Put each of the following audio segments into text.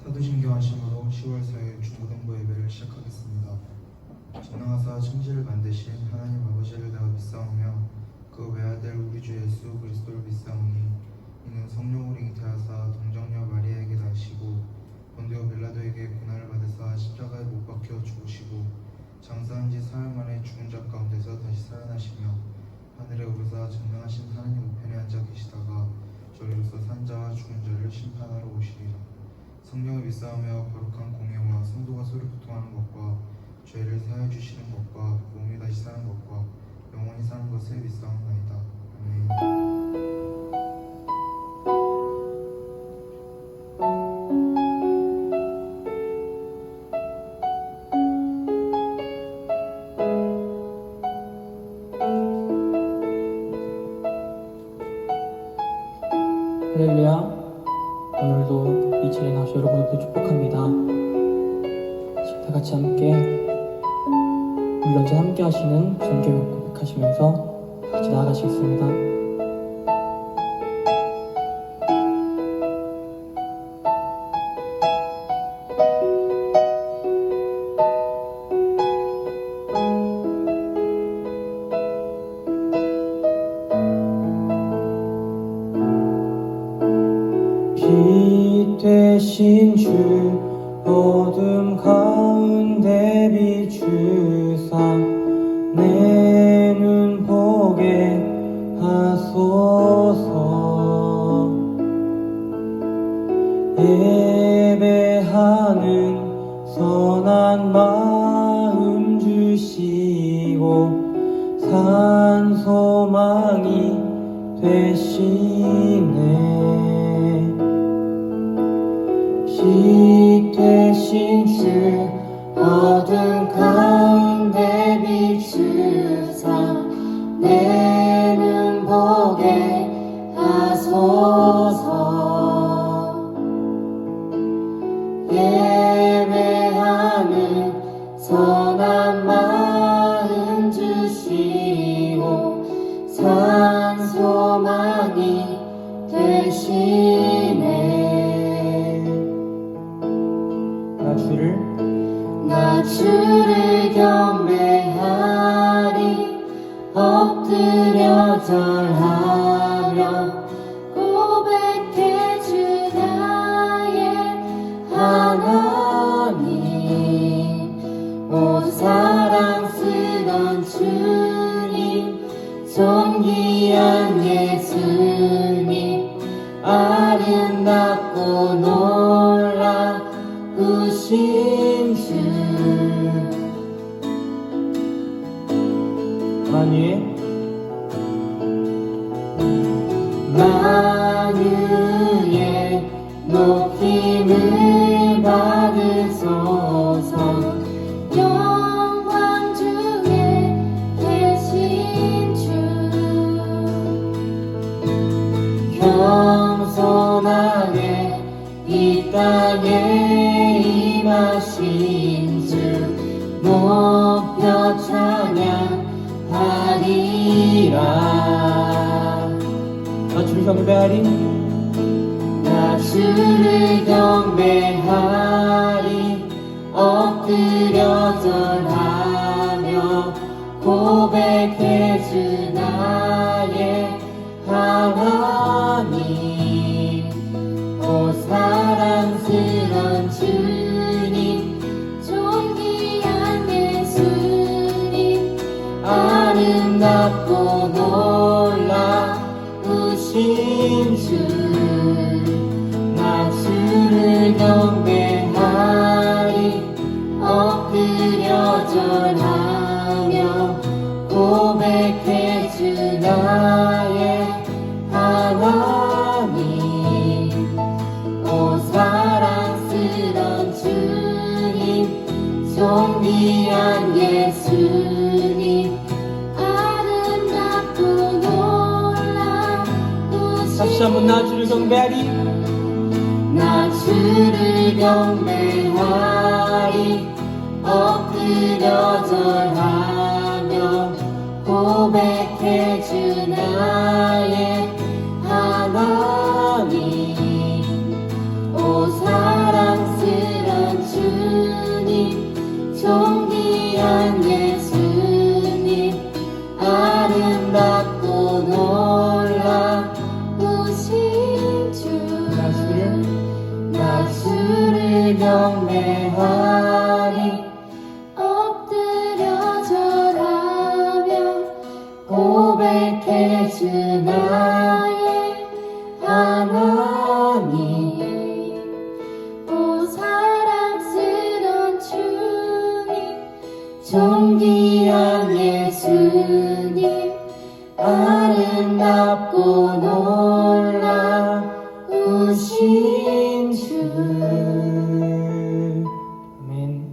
사도신경하심으로 10월 4일 중고등부 예배를 시작하겠습니다. 전능하사 천지를 만드신 하나님 아버지를 내가 믿사오며 그 외아들 우리 주 예수 그리스도를 믿사오니 이는 성령으로 잉태하사 동정녀 마리아에게 나시고 본디오 빌라도에게 고난을 받으사 십자가에 못 박혀 죽으시고 장사한 지 사흘 만에 죽은 자 가운데서 다시 살아나시며 하늘에 오르사 전능하신 하나님 우편에 앉아 계시다가 저리로서 산 자와 죽은 자를 심판하러 오시리라. 성령을 믿사오며 거룩한 공예와 성도가 서로 교통하는 것과 죄를 사하여 주시는 것과 몸이 다시 사는 것과 영원히 사는 것을 믿사옵나이다. 아멘. 할렐루야. 오늘도 이 자리에 나와서 여러분들도 축복합니다. 다 같이 함께 물론자 함께 하시는 전교육 고백하시면서 같이 나아가시겠습니다. 빛 되신 주 어둠 가운데 비추사 내 눈 보게 하소서. 예배하는 선한 마음 주시고 산 소망이 되시네. 빛 되신 주 어둠 가운데 비추사 내 눈 보게 하소서. 예배하는 선한 마음 주시고 산 소망이 되시네. 나 주를 경배하리. 엎드려 절하며 고백해 주 나의 하나님. 오 사랑스런 주님, 존귀한 예수님, 아름답고 놀라우신 주. 만유의 높임을 받으소서. 영광 중에 계신 주, 겸손하게 이 땅에 임하신 주 높여 찬양하리라. 나 주를 경배하리. 나 주를 경배하리. 엎드려 절하며 고백해 주 나의 하나님. 오 사랑스런 주님, 존귀한 예수님, 아름답고 놀라우신 주. 나 주를 경배하리. 엎드려 절하며 고백해 주 나의 하나님. 오 사랑스런 주님, 존귀한 예수님, 아름답고 놀라우신. 다시 한번 나 주를 경배하리. 나 주를 경배하리. 엎드려 절하며 고백해 주 나의 하나님. 오 사랑스러운 예배하리 엎드려 절하며 고백해 주 나의 하나님 오 사랑스런 주님 존귀한 예수님 아름답고 놀라우신 주 아멘.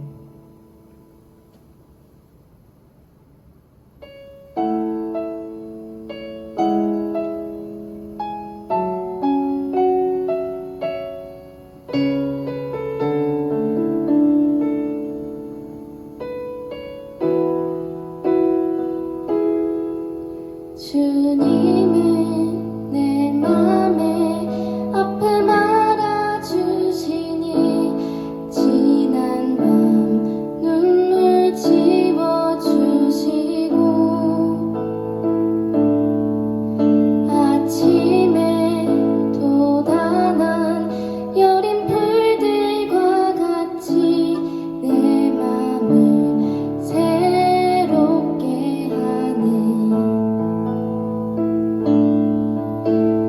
주님은 내 맘에 아픔 알아주시니 지난 밤 눈물 지워주시고 아침에 돋아난 여린 풀들과 같이 내 맘을 새롭게 하는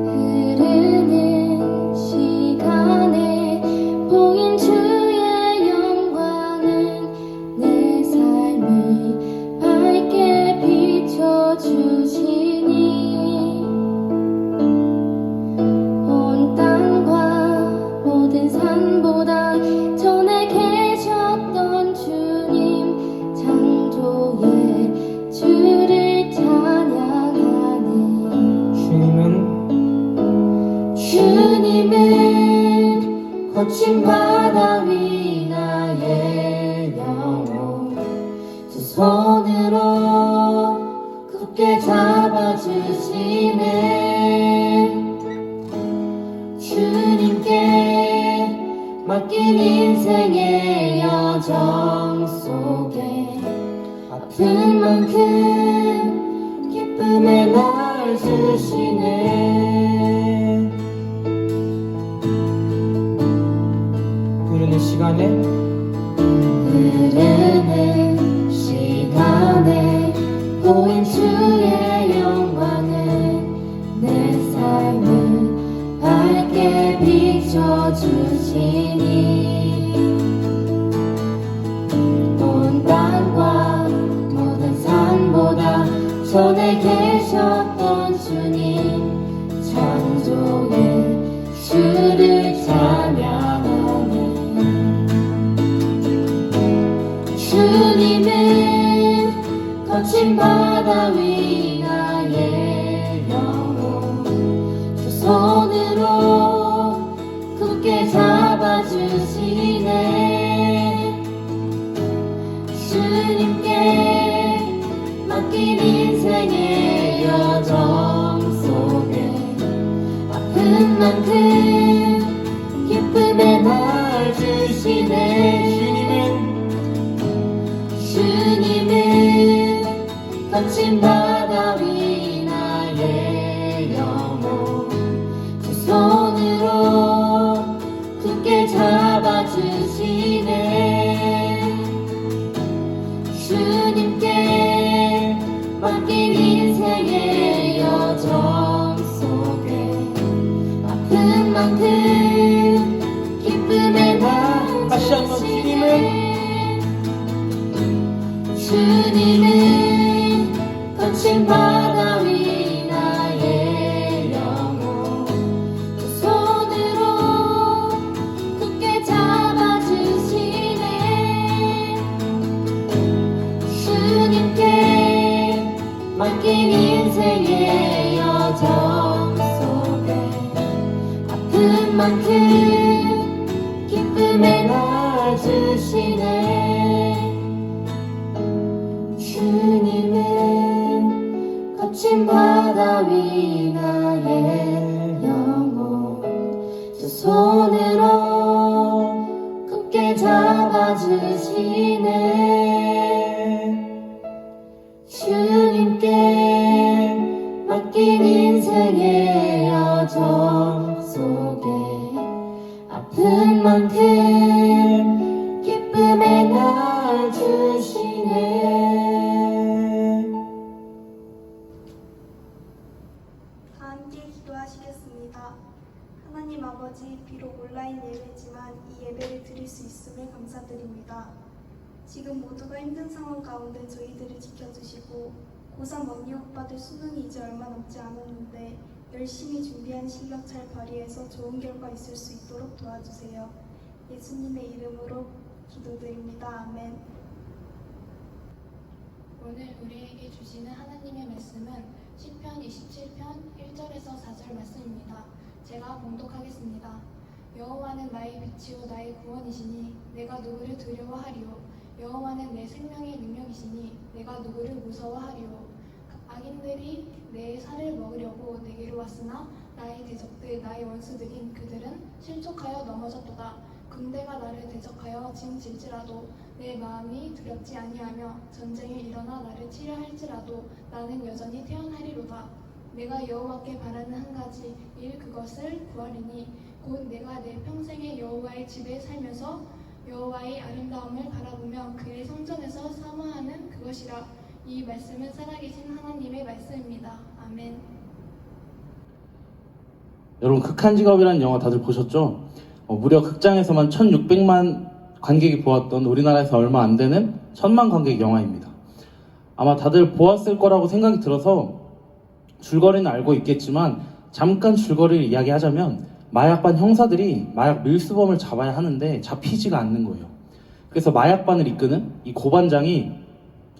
흐르는 시간에 보인 주의 영광은 내 삶을 밝게 비춰주시니 온 땅과 모든 산보다 전에 계셨던 주님 창조의 주를 찬양하는 주님은 거친 바다 위 나의 영혼 두 손으로 굳게 잡아주시네 주님께 맡긴 인생의 여정 속에 아픈 만큼 기쁨의 날 주시네 흐르는 시간에 흐르는 시간에 보인 주의 영광은 내 삶을 밝게 비춰주시니 온 땅과 모든 산보다 전에 계셨던 주님 창조의 주를 찬양하네 주님은 거친 바다 위 나의 영혼 두 손으로 굳게 잡아주시네 주님께 맡긴 인생의 여정 속에 아픈 만큼 기쁨의 날 주시네 주님은 거친 바다 위 나의 영혼 두 손으로 굳게 잡아주시네 주님께 맡긴 인생의 여정 속에 아픈 만큼 기쁨의 날 다시 한번 주님은 거친 바다 위 나의 영혼 두 손으로 굳게 잡아주시네 주님께 맡긴 인생의 여정 속에 아픈 만큼 기쁨의 날 주시네 주님은 거친 바다 위 나의 영혼 두 손으로 굳게 잡아주시네 주님께 맡긴 인생의 여정 속에 아픈 만큼 주시네. 다 함께 기도하시겠습니다. 하나님 아버지, 비록 온라인 예배지만 이 예배를 드릴 수 있음을 감사드립니다. 지금 모두가 힘든 상황 가운데 저희들을 지켜주시고 고3 언니 오빠들 수능이 이제 얼마 남지 않았는데 열심히 준비한 실력 잘 발휘해서 좋은 결과 있을 수 있도록 도와주세요. 예수님의 이름으로 기도드립니다. 아멘. 오늘 우리에게 주시는 하나님의 말씀은 시편 27편 1절에서 4절 말씀입니다. 제가 봉독하겠습니다. 여호와는 나의 빛이요 나의 구원이시니 내가 누구를 두려워하리요. 여호와는 내 생명의 능력이시니 내가 누구를 무서워하리요. 악인들이 내 살을 먹으려고 내게로 왔으나 나의 대적들 나의 원수들인 그들은 실족하여 넘어졌도다. 군대가 나를 대적하여 진질지라도 내 마음이 두렵지 아니하며 전쟁이 일어나 나를 치려 할지라도 나는 여전히 태어나리로다. 내가 여호와께 바라는 한 가지 일 그것을 구하리니 곧 내가 내 평생에 여호와의 집에 살면서 여호와의 아름다움을 바라보며 그의 성전에서 사모하는 그것이라. 이 말씀은 살아계신 하나님의 말씀입니다. 아멘. 여러분, 극한 직업이라는 영화 다들 보셨죠? 무려 극장에서만 1600만 관객이 보았던 우리나라에서 얼마 안 되는 1000만 관객 영화입니다. 아마 다들 보았을 거라고 생각이 들어서 줄거리는 알고 있겠지만 잠깐 줄거리를 이야기하자면 마약반 형사들이 마약 밀수범을 잡아야 하는데 잡히지가 않는 거예요. 그래서 마약반을 이끄는 이 고반장이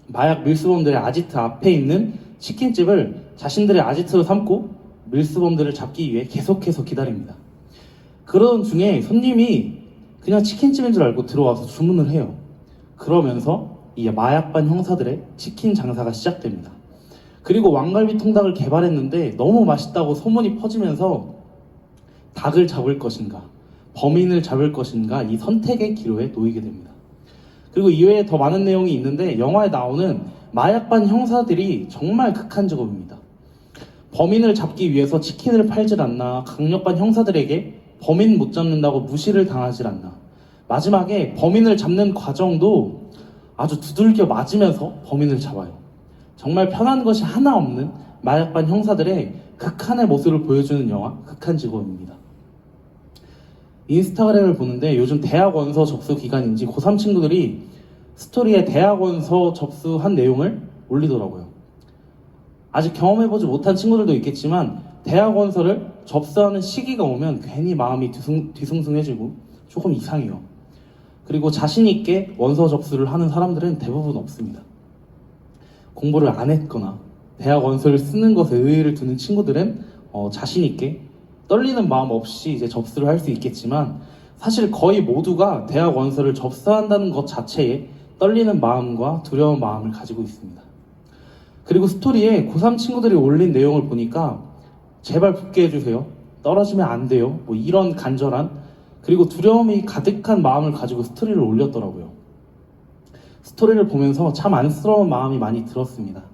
마약 밀수범들의 아지트 앞에 있는 치킨집을 자신들의 아지트로 삼고 밀수범들을 잡기 위해 계속해서 기다립니다. 그러던 중에 손님이 그냥 치킨집인 줄 알고 들어와서 주문을 해요. 그러면서 이 마약반 형사들의 치킨 장사가 시작됩니다. 그리고 왕갈비 통닭을 개발했는데 너무 맛있다고 소문이 퍼지면서 닭을 잡을 것인가, 범인을 잡을 것인가 이 선택의 기로에 놓이게 됩니다. 그리고 이외에 더 많은 내용이 있는데 영화에 나오는 마약반 형사들이 정말 극한 직업입니다. 범인을 잡기 위해서 치킨을 팔질 않나, 강력반 형사들에게 범인 못 잡는다고 무시를 당하질 않나, 마지막에 범인을 잡는 과정도 아주 두들겨 맞으면서 범인을 잡아요. 정말 편한 것이 하나 없는 마약반 형사들의 극한의 모습을 보여주는 영화 극한 직업입니다. 인스타그램을 보는데 요즘 대학 원서 접수 기간인지 고3 친구들이 스토리에 대학 원서 접수한 내용을 올리더라고요. 아직 경험해보지 못한 친구들도 있겠지만 대학 원서를 접수하는 시기가 오면 괜히 마음이 뒤숭숭해지고 조금 이상해요. 그리고 자신 있게 원서 접수를 하는 사람들은 대부분 없습니다. 공부를 안 했거나 대학 원서를 쓰는 것에 의의를 두는 친구들은 자신 있게 떨리는 마음 없이 이제 접수를 할 수 있겠지만 사실 거의 모두가 대학 원서를 접수한다는 것 자체에 떨리는 마음과 두려운 마음을 가지고 있습니다. 그리고 스토리에 고3 친구들이 올린 내용을 보니까 제발 붙게 해주세요, 떨어지면 안 돼요, 뭐 이런 간절한 그리고 두려움이 가득한 마음을 가지고 스토리를 올렸더라고요. 스토리를 보면서 참 안쓰러운 마음이 많이 들었습니다.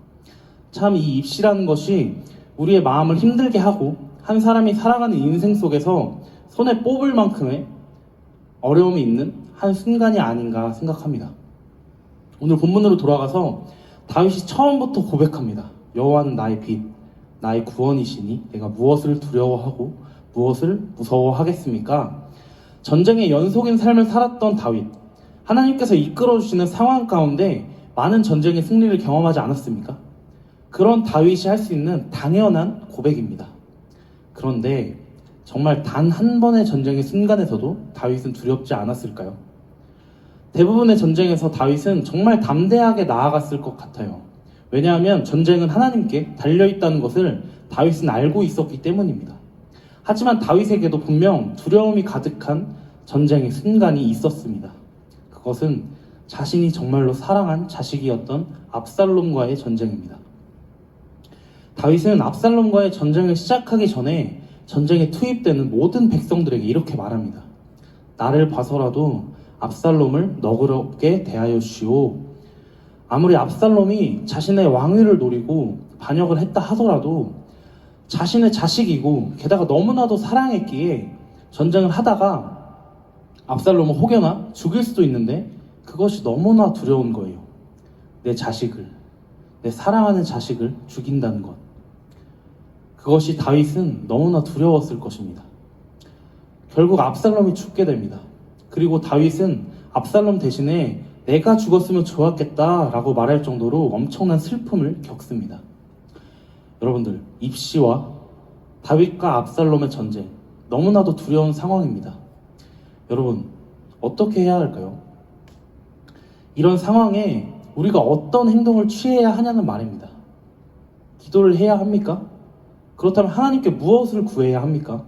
참 이 입시라는 것이 우리의 마음을 힘들게 하고 한 사람이 살아가는 인생 속에서 손에 뽑을 만큼의 어려움이 있는 한 순간이 아닌가 생각합니다. 오늘 본문으로 돌아가서 다윗이 처음부터 고백합니다. 여호와는 나의 빛, 나의 구원이시니 내가 무엇을 두려워하고 무엇을 무서워하겠습니까? 전쟁의 연속인 삶을 살았던 다윗, 하나님께서 이끌어주시는 상황 가운데 많은 전쟁의 승리를 경험하지 않았습니까? 그런 다윗이 할 수 있는 당연한 고백입니다. 그런데 정말 단 한 번의 전쟁의 순간에서도 다윗은 두렵지 않았을까요? 대부분의 전쟁에서 다윗은 정말 담대하게 나아갔을 것 같아요. 왜냐하면 전쟁은 하나님께 달려있다는 것을 다윗은 알고 있었기 때문입니다. 하지만 다윗에게도 분명 두려움이 가득한 전쟁의 순간이 있었습니다. 그것은 자신이 정말로 사랑한 자식이었던 압살롬과의 전쟁입니다. 다윗은 압살롬과의 전쟁을 시작하기 전에 전쟁에 투입되는 모든 백성들에게 이렇게 말합니다. 나를 봐서라도 압살롬을 너그럽게 대하여 주시오. 아무리 압살롬이 자신의 왕위를 노리고 반역을 했다 하더라도 자신의 자식이고 게다가 너무나도 사랑했기에 전쟁을 하다가 압살롬을 혹여나 죽일 수도 있는데 그것이 너무나 두려운 거예요. 내 자식을, 내 사랑하는 자식을 죽인다는 것. 그것이 다윗은 너무나 두려웠을 것입니다. 결국 압살롬이 죽게 됩니다. 그리고 다윗은 압살롬 대신에 내가 죽었으면 좋았겠다라고 말할 정도로 엄청난 슬픔을 겪습니다. 여러분들, 입시와 다윗과 압살롬의 전쟁, 너무나도 두려운 상황입니다. 여러분, 어떻게 해야 할까요? 이런 상황에 우리가 어떤 행동을 취해야 하냐는 말입니다. 기도를 해야 합니까? 그렇다면 하나님께 무엇을 구해야 합니까?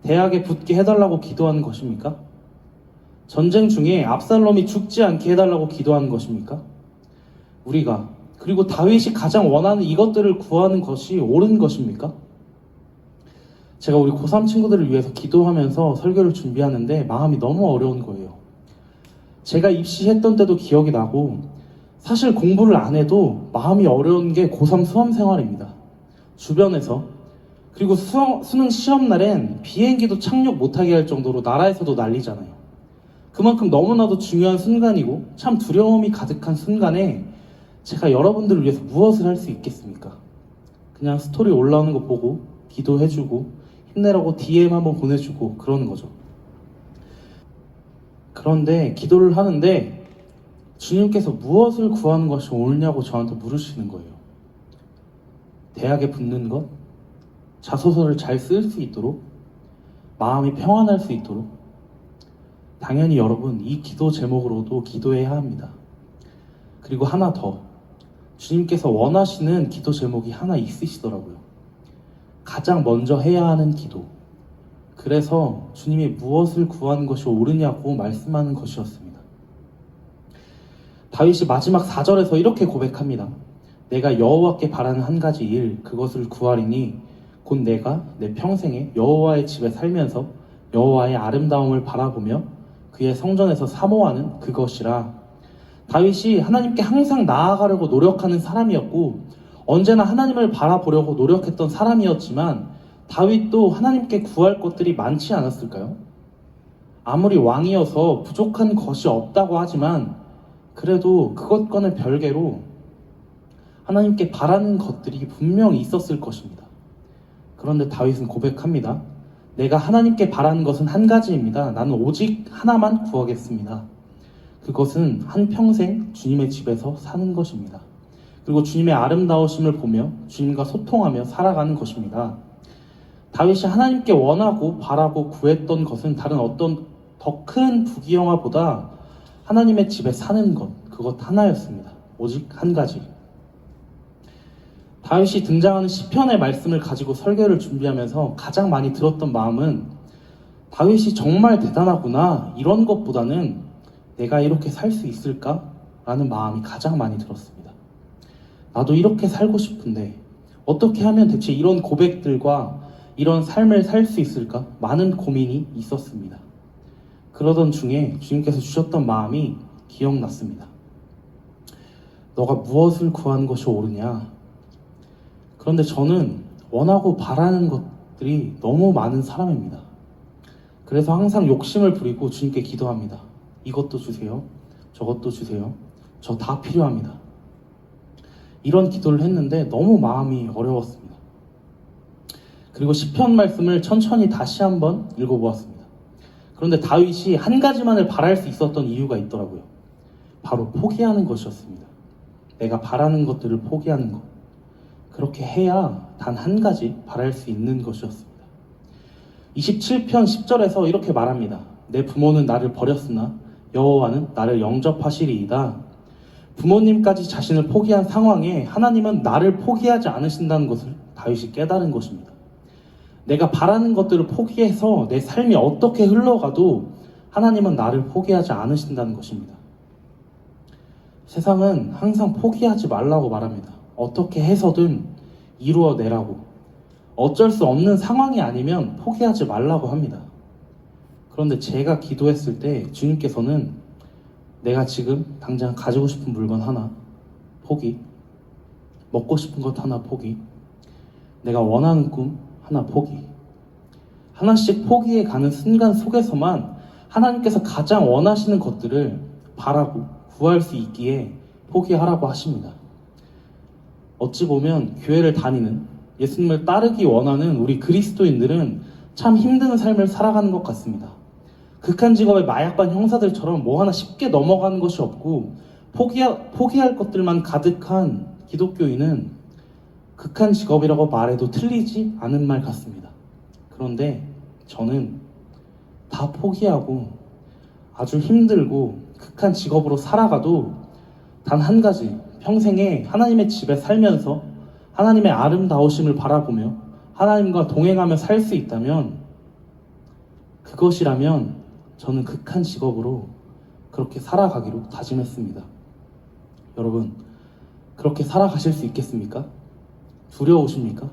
대학에 붙게 해달라고 기도하는 것입니까? 전쟁 중에 압살롬이 죽지 않게 해달라고 기도하는 것입니까? 우리가, 그리고 다윗이 가장 원하는 이것들을 구하는 것이 옳은 것입니까? 제가 우리 고3 친구들을 위해서 기도하면서 설교를 준비하는데 마음이 너무 어려운 거예요. 제가 입시했던 때도 기억이 나고, 사실 공부를 안 해도 마음이 어려운 게 고3 수험 생활입니다. 주변에서, 그리고 수능 시험 날엔 비행기도 착륙 못하게 할 정도로 나라에서도 난리잖아요. 그만큼 너무나도 중요한 순간이고 참 두려움이 가득한 순간에 제가 여러분들을 위해서 무엇을 할 수 있겠습니까? 그냥 스토리 올라오는 거 보고 기도해주고 힘내라고 DM 한번 보내주고 그러는 거죠. 그런데 기도를 하는데 주님께서 무엇을 구하는 것이 옳냐고 저한테 물으시는 거예요. 대학에 붙는 것? 자소서를 잘 쓸 수 있도록? 마음이 평안할 수 있도록? 당연히 여러분, 이 기도 제목으로도 기도해야 합니다. 그리고 하나 더, 주님께서 원하시는 기도 제목이 하나 있으시더라고요. 가장 먼저 해야 하는 기도. 그래서 주님이 무엇을 구하는 것이 옳으냐고 말씀하는 것이었습니다. 다윗이 마지막 4절에서 이렇게 고백합니다. 내가 여호와께 바라는 한 가지 일, 그것을 구하리니 곧 내가 내 평생에 여호와의 집에 살면서 여호와의 아름다움을 바라보며 그의 성전에서 사모하는 그것이라. 다윗이 하나님께 항상 나아가려고 노력하는 사람이었고 언제나 하나님을 바라보려고 노력했던 사람이었지만 다윗도 하나님께 구할 것들이 많지 않았을까요? 아무리 왕이어서 부족한 것이 없다고 하지만 그래도 그것과는 별개로 하나님께 바라는 것들이 분명히 있었을 것입니다. 그런데 다윗은 고백합니다. 내가 하나님께 바라는 것은 한 가지입니다. 나는 오직 하나만 구하겠습니다. 그것은 한평생 주님의 집에서 사는 것입니다. 그리고 주님의 아름다우심을 보며 주님과 소통하며 살아가는 것입니다. 다윗이 하나님께 원하고 바라고 구했던 것은 다른 어떤 더 큰 부귀영화보다 하나님의 집에 사는 것, 그것 하나였습니다. 오직 한 가지. 다윗이 등장하는 시편의 말씀을 가지고 설교를 준비하면서 가장 많이 들었던 마음은 다윗이 정말 대단하구나 이런 것보다는 내가 이렇게 살 수 있을까? 라는 마음이 가장 많이 들었습니다. 나도 이렇게 살고 싶은데 어떻게 하면 대체 이런 고백들과 이런 삶을 살 수 있을까? 많은 고민이 있었습니다. 그러던 중에 주님께서 주셨던 마음이 기억났습니다. 너가 무엇을 구하는 것이 옳으냐? 그런데 저는 원하고 바라는 것들이 너무 많은 사람입니다. 그래서 항상 욕심을 부리고 주님께 기도합니다. 이것도 주세요. 저것도 주세요. 저 다 필요합니다. 이런 기도를 했는데 너무 마음이 어려웠습니다. 그리고 시편 말씀을 천천히 다시 한번 읽어보았습니다. 그런데 다윗이 한 가지만을 바랄 수 있었던 이유가 있더라고요. 바로 포기하는 것이었습니다. 내가 바라는 것들을 포기하는 것. 그렇게 해야 단 한 가지 바랄 수 있는 것이었습니다. 27편 10절에서 이렇게 말합니다. 내 부모는 나를 버렸으나 여호와는 나를 영접하시리이다. 부모님까지 자신을 포기한 상황에 하나님은 나를 포기하지 않으신다는 것을 다윗이 깨달은 것입니다. 내가 바라는 것들을 포기해서 내 삶이 어떻게 흘러가도 하나님은 나를 포기하지 않으신다는 것입니다. 세상은 항상 포기하지 말라고 말합니다. 어떻게 해서든 이루어내라고. 어쩔 수 없는 상황이 아니면 포기하지 말라고 합니다. 그런데 제가 기도했을 때 주님께서는 내가 지금 당장 가지고 싶은 물건 하나 포기, 먹고 싶은 것 하나 포기, 내가 원하는 꿈 하나 포기. 하나씩 포기해 가는 순간 속에서만 하나님께서 가장 원하시는 것들을 바라고 구할 수 있기에 포기하라고 하십니다. 어찌 보면 교회를 다니는 예수님을 따르기 원하는 우리 그리스도인들은 참 힘든 삶을 살아가는 것 같습니다. 극한 직업의 마약반 형사들처럼 뭐 하나 쉽게 넘어가는 것이 없고 포기할 것들만 가득한 기독교인은 극한 직업이라고 말해도 틀리지 않은 말 같습니다. 그런데 저는 다 포기하고 아주 힘들고 극한 직업으로 살아가도 단 한 가지, 평생에 하나님의 집에 살면서 하나님의 아름다우심을 바라보며 하나님과 동행하며 살 수 있다면, 그것이라면 저는 극한 직업으로 그렇게 살아가기로 다짐했습니다. 여러분, 그렇게 살아가실 수 있겠습니까? 두려우십니까?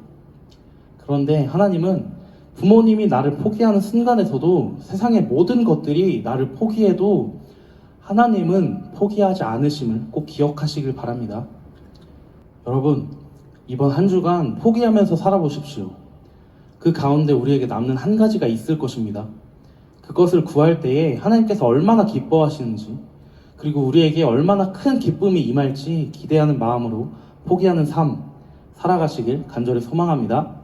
그런데 하나님은 부모님이 나를 포기하는 순간에서도 세상의 모든 것들이 나를 포기해도 하나님은 포기하지 않으심을 꼭 기억하시길 바랍니다. 여러분, 이번 한 주간 포기하면서 살아보십시오. 그 가운데 우리에게 남는 한 가지가 있을 것입니다. 그것을 구할 때에 하나님께서 얼마나 기뻐하시는지, 그리고 우리에게 얼마나 큰 기쁨이 임할지 기대하는 마음으로 포기하는 삶 살아가시길 간절히 소망합니다.